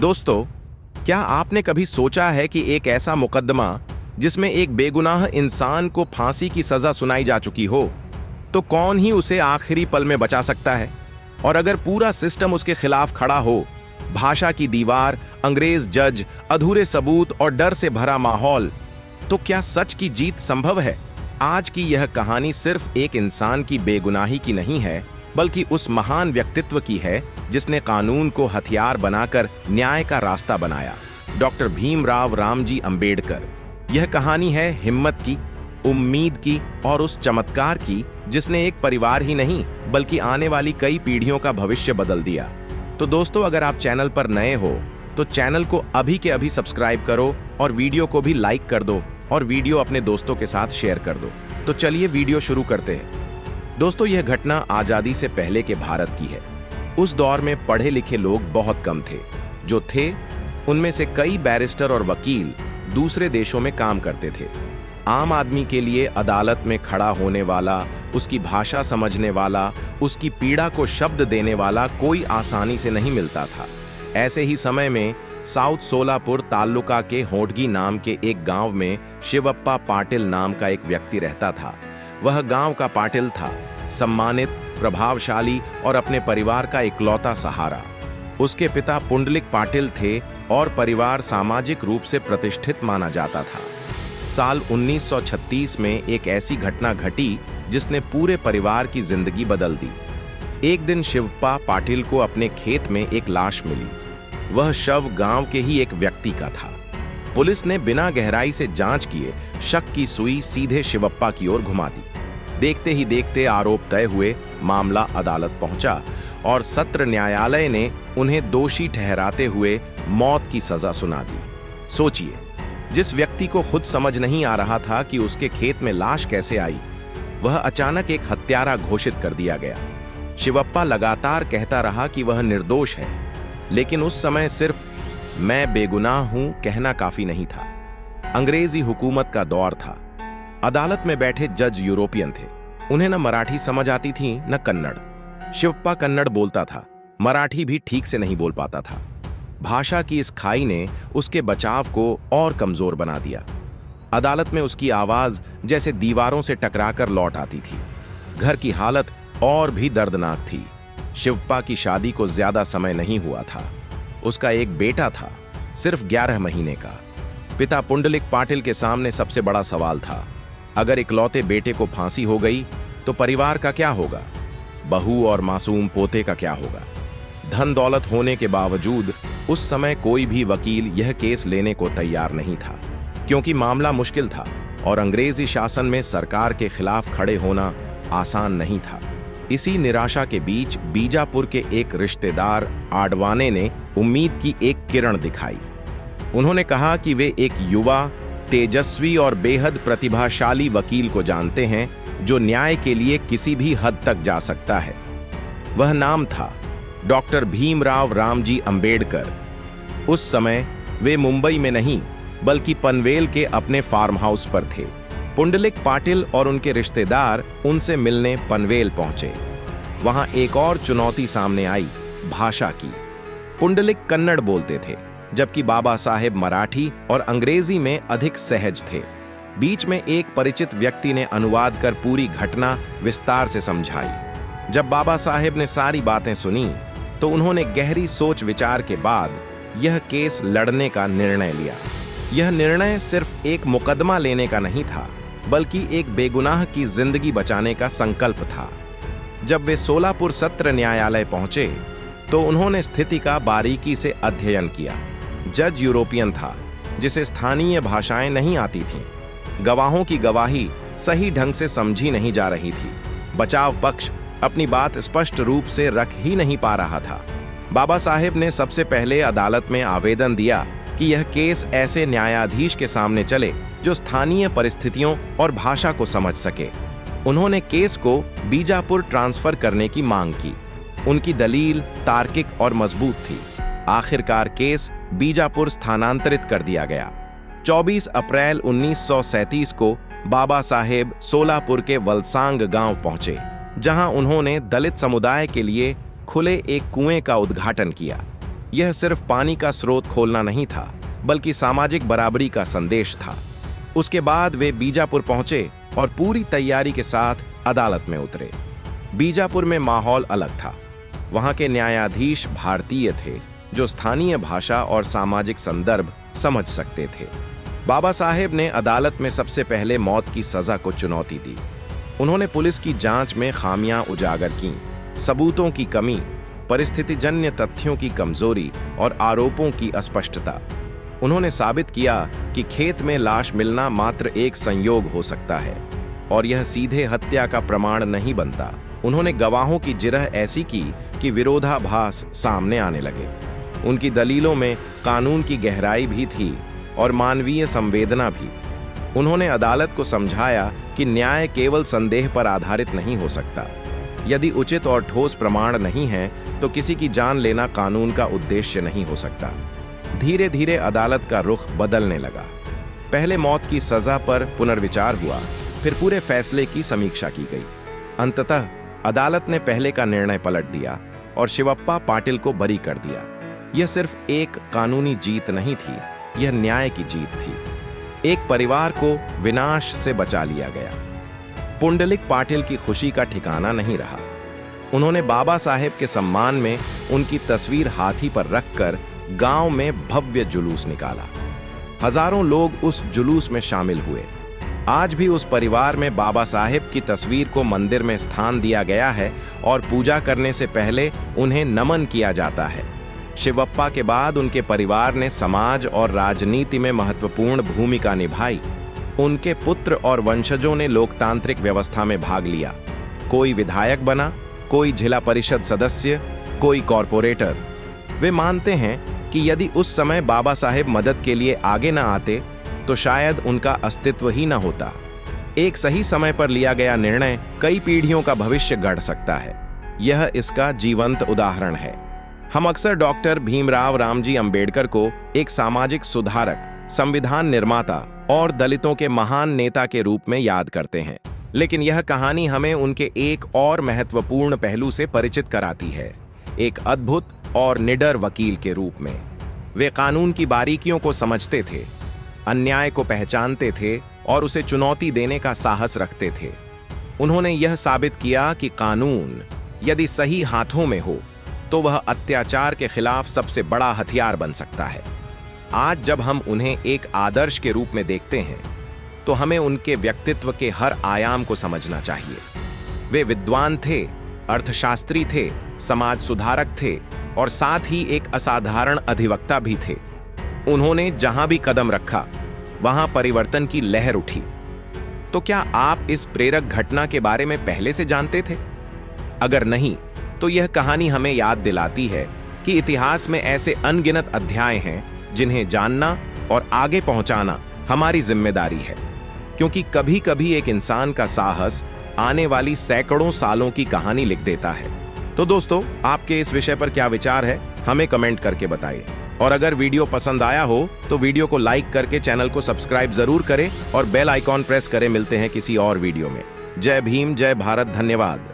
दोस्तों, क्या आपने कभी सोचा है कि एक ऐसा मुकदमा जिसमें एक बेगुनाह इंसान को फांसी की सजा सुनाई जा चुकी हो, तो कौन ही उसे आखिरी पल में बचा सकता है? और अगर पूरा सिस्टम उसके खिलाफ खड़ा हो, भाषा की दीवार, अंग्रेज जज, अधूरे सबूत और डर से भरा माहौल, तो क्या सच की जीत संभव है? आज की यह कहानी सिर्फ एक इंसान की बेगुनाही की नहीं है, बल्कि उस महान व्यक्तित्व की है जिसने कानून को हथियार बनाकर न्याय का रास्ता बनाया, डॉक्टर भीमराव रामजी अंबेडकर। यह कहानी है हिम्मत की, उम्मीद की और उस चमत्कार की जिसने एक परिवार ही नहीं बल्कि आने वाली कई पीढ़ियों का भविष्य बदल दिया। तो दोस्तों, अगर आप चैनल पर नए हो तो चैनल को अभी के अभी सब्सक्राइब करो और वीडियो को भी लाइक कर दो और वीडियो अपने दोस्तों के साथ शेयर कर दो। तो चलिए वीडियो शुरू करते हैं। दोस्तों, यह घटना आजादी से पहले के भारत की है। उस दौर में पढ़े लिखे लोग बहुत कम थे। जो थे, उनमें से कई बैरिस्टर और वकील दूसरे देशों में काम करते थे। आम आदमी के लिए अदालत में खड़ा होने वाला, उसकी भाषा समझने वाला, उसकी पीड़ा को शब्द देने वाला कोई आसानी से नहीं मिलता था। ऐसे ही समय में साउथ सोलापुर तालुका के होटगी नाम के एक गांव में शिवप्पा पाटिल नाम का एक व्यक्ति रहता था। वह गांव का पाटिल था, सम्मानित, प्रभावशाली और अपने परिवार का इकलौता सहारा। उसके पिता पुंडलिक पाटिल थे और परिवार सामाजिक रूप से प्रतिष्ठित माना जाता था। साल 1936 में एक ऐसी घटना घटी जिसने पूरे परिवार की जिंदगी बदल दी। एक दिन शिवप्पा पाटिल को अपने खेत में एक लाश मिली। वह शव गांव के ही एक व्यक्ति का था। पुलिस ने बिना गहराई से जांच किए शक की सुई सीधे शिवप्पा की ओर घुमा दी। देखते ही देखते आरोप तय हुए, मामला अदालत पहुंचा और सत्र न्यायालय ने उन्हें दोषी ठहराते हुए मौत की सजा सुना दी। सोचिए, जिस व्यक्ति को खुद समझ नहीं आ रहा था कि उसके खेत में लाश कैसे आई, वह अचानक एक हत्यारा घोषित कर दिया गया। शिवप्पा लगातार कहता रहा कि वह निर्दोष है, लेकिन उस समय सिर्फ मैं बेगुनाह हूं कहना काफी नहीं था। अंग्रेजी हुकूमत का दौर था। अदालत में बैठे जज यूरोपियन थे। उन्हें न मराठी समझ आती थी न कन्नड़। शिवप्पा कन्नड़ बोलता था, मराठी भी ठीक से नहीं बोल पाता था। भाषा की इस खाई ने उसके बचाव को और कमजोर बना दिया। अदालत में उसकी आवाज जैसे दीवारों से टकराकर लौट आती थी। घर की हालत और भी दर्दनाक थी। शिवप्पा की शादी को ज्यादा समय नहीं हुआ था। उसका एक बेटा था, सिर्फ 11 महीने का। पिता पुंडलिक पाटिल के सामने सबसे बड़ा सवाल था, अगर इकलौते बेटे को फांसी हो गई तो परिवार का क्या होगा? बहू और मासूम पोते का क्या होगा? धन दौलत होने के बावजूद उस समय कोई भी वकील यह केस लेने को तैयार नहीं था, क्योंकि मामला मुश्किल था और अंग्रेजी शासन में सरकार के खिलाफ खड़े होना आसान नहीं था। इसी निराशा के बीच बीजापुर के एक रिश्तेदार आडवाने ने उम्मीद की एक किरण दिखाई। उन्होंने कहा कि वे एक युवा, तेजस्वी और बेहद प्रतिभाशाली वकील को जानते हैं जो न्याय के लिए किसी भी हद तक जा सकता है। वह नाम था डॉक्टर भीमराव रामजी अंबेडकर। उस समय वे मुंबई में नहीं बल्कि पनवेल के अपने फार्म हाउस पर थे। पुंडलिक पाटिल और उनके रिश्तेदार उनसे मिलने पनवेल पहुंचे। वहां एक और चुनौती सामने आई, भाषा की। पुंडलिक कन्नड़ बोलते थे, जबकि बाबा साहेब मराठी और अंग्रेजी में अधिक सहज थे। बीच में एक परिचित व्यक्ति ने अनुवाद कर पूरी घटना विस्तार से समझाई। जब बाबा साहेब ने सारी बातें सुनी तो उन्होंने गहरी सोच विचार के बाद यह केस लड़ने का निर्णय लिया। यह निर्णय सिर्फ एक मुकदमा लेने का नहीं था, बल्कि एक बेगुनाह की जिंदगी बचाने का संकल्प था। जब वे सोलापुर सत्र न्यायालय पहुंचे तो उन्होंने स्थिति का बारीकी से अध्ययन किया। जज यूरोपियन था, जिसे स्थानीय भाषाएं नहीं आती थीं। गवाहों की गवाही सही ढंग से समझी नहीं जा रही थी। बचाव पक्ष अपनी बात स्पष्ट रूप से रख ही नहीं पा रहा था। बाबा साहेब ने सबसे पहले अदालत में आवेदन दिया कि यह केस ऐसे न्यायाधीश के सामने चले जो स्थानीय परिस्थितियों और भाषा को समझ सके। उन्होंने केस को बीजापुर ट्रांसफर करने की मांग की। उनकी दलील तार्किक और मजबूत थी। आखिरकार केस बीजापुर स्थानांतरित कर दिया गया। 24 अप्रैल 1937 को बाबा साहेब सोलापुर के वलसांग गांव पहुंचे, जहां उन्होंने दलित समुदाय के लिए खुले एक कुएं का उद्घाटन किया। यह सिर्फ पानी का स्रोत खोलना नहीं था, बल्कि सामाजिक बराबरी का संदेश था। उसके बाद वे बीजापुर पहुंचे और पूरी तैयारी के साथ अदालत में उतरे। बीजापुर में माहौल अलग था। वहां के न्यायाधीश भारतीय थे, जो स्थानीय भाषा और सामाजिक संदर्भ समझ सकते थे। बाबा साहेब ने अदालत में सबसे पहले मौत की सजा को चुनौती दी। उन्होंने पुलिस की जांच में खामियां उजागर कीं, सबूतों की कमी, परिस्थितिजन्य तथ्यों की कमजोरी और आरोपों की अस्पष्टता। उन्होंने साबित किया कि खेत में लाश मिलना मात्र एक संयोग हो सकता है और यह सीधे हत्या का प्रमाण नहीं बनता। उन्होंने गवाहों की जिरह ऐसी की कि विरोधाभास सामने आने लगे। उनकी दलीलों में कानून की गहराई भी थी और मानवीय संवेदना भी। उन्होंने अदालत को समझाया कि न्याय केवल संदेह पर आधारित नहीं हो सकता। यदि उचित और ठोस प्रमाण नहीं है तो किसी की जान लेना कानून का उद्देश्य नहीं हो सकता। धीरे धीरे अदालत का रुख बदलने लगा। पहले मौत की सजा पर पुनर्विचार हुआ, फिर पूरे फैसले की समीक्षा की गई। अंततः अदालत ने पहले का निर्णय पलट दिया और शिवप्पा पाटिल को बरी कर दिया। यह सिर्फ एक कानूनी जीत नहीं थी, यह न्याय की जीत थी। एक परिवार को विनाश से बचा लिया गया। पुंडलिक पाटिल की खुशी का ठिकाना नहीं रहा। उन्होंने बाबा साहेब के सम्मान में उनकी तस्वीर हाथी पर रखकर गांव में भव्य जुलूस निकाला। हजारों लोग उस जुलूस में शामिल हुए। आज भी उस परिवार में बाबा साहेब की तस्वीर को मंदिर में स्थान दिया गया है और पूजा करने से पहले उन्हें नमन किया जाता है। शिवप्पा के बाद उनके परिवार ने समाज और राजनीति में महत्वपूर्ण भूमिका निभाई। उनके पुत्र और वंशजों ने लोकतांत्रिक व्यवस्था में भाग लिया। कोई विधायक बना, कोई जिला परिषद सदस्य, कोई कॉरपोरेटर। वे मानते हैं कि यदि उस समय बाबा साहेब मदद के लिए आगे न आते तो शायद उनका अस्तित्व ही न होता। एक सही समय पर लिया गया निर्णय कई पीढ़ियों का भविष्य गढ़ सकता है। यह इसका जीवंत उदाहरण है। हम अक्सर डॉक्टर भीमराव रामजी अंबेडकर को एक सामाजिक सुधारक, संविधान निर्माता और दलितों के महान नेता के रूप में याद करते हैं, लेकिन यह कहानी हमें उनके एक और महत्वपूर्ण पहलू से परिचित कराती है, एक अद्भुत और निडर वकील के रूप में। वे कानून की बारीकियों को समझते थे, अन्याय को पहचानते थे और उसे चुनौती देने का साहस रखते थे। उन्होंने यह साबित किया कि कानून यदि सही हाथों में हो तो वह अत्याचार के खिलाफ सबसे बड़ा हथियार बन सकता है। आज जब हम उन्हें एक आदर्श के रूप में देखते हैं तो हमें उनके व्यक्तित्व के हर आयाम को समझना चाहिए। वे विद्वान थे, अर्थशास्त्री थे, समाज सुधारक थे और साथ ही एक असाधारण अधिवक्ता भी थे। उन्होंने जहां भी कदम रखा वहां परिवर्तन की लहर उठी। तो क्या आप इस प्रेरक घटना के बारे में पहले से जानते थे? अगर नहीं, तो यह कहानी हमें याद दिलाती है कि इतिहास में ऐसे अनगिनत अध्याय हैं जिन्हें जानना और आगे पहुंचाना हमारी जिम्मेदारी है, क्योंकि कभी कभी एक इंसान का साहस आने वाली सैकड़ों सालों की कहानी लिख देता है। तो दोस्तों, आपके इस विषय पर क्या विचार है, हमें कमेंट करके बताइए। और अगर वीडियो पसंद आया हो तो वीडियो को लाइक करके चैनल को सब्सक्राइब जरूर करें और बेल आइकॉन प्रेस करें। मिलते हैं किसी और वीडियो में। जय भीम, जय भारत, धन्यवाद।